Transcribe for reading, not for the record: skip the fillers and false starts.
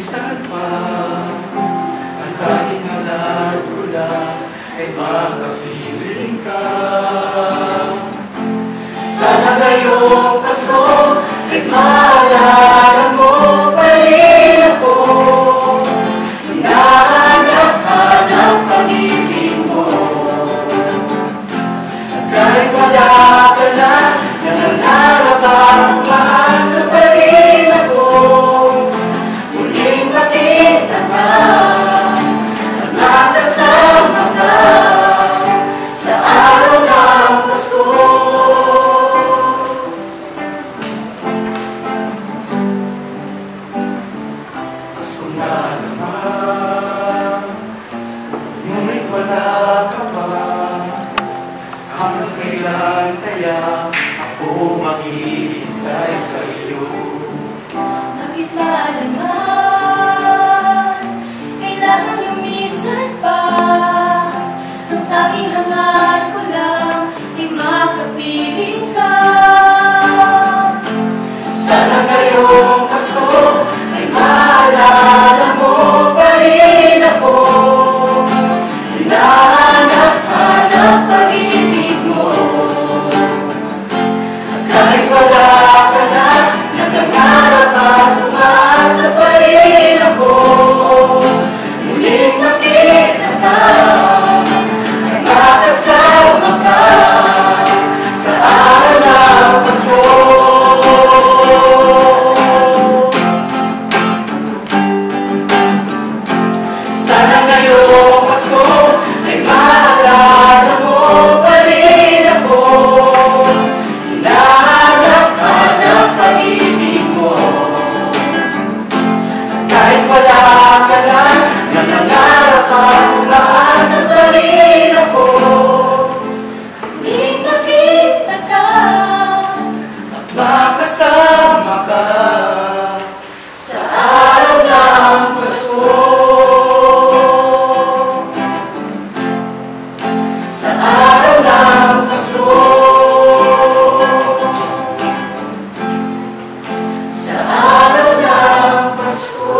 lumisan pa, ang tanging hanap ko lang ay makapiling ka. Sana ngayong Pasko ay maalala mo pa rin ako. Hinahanap-hanap pag-ibig mo, at kahit wala ka na, nangangarap ang umaasa pa rin ako. Muling makita ka at makasama ka sa araw ng Pasko. Pasko na naman, ngunit wala ka pa. Hanggang kailan kaya ako maghihintay sa iyo? Bakit ba naman kailangan lumisan pa? Ang tanging hangad ko lang ay makapiling ka. Sana ngayong Pasko ay maalala mo pa rin ako. Hinahanap-hanap pag-ibig mo, at kahit wala ka na, nangangarap at umaasa pa rin ako. Muling makita ka at makasama ka sa araw ng Pasko. Sana ngayong Pasko ay maalala mo pa rin ako. Hinahanap-hanap pag-ibig mo, at kahit wala ka na, nangangarap at umaasa pa rin ako. Muling makita ka At makasama ka sa araw ng Pasko. Sa araw ng Pasko. Sa araw ng Pasko.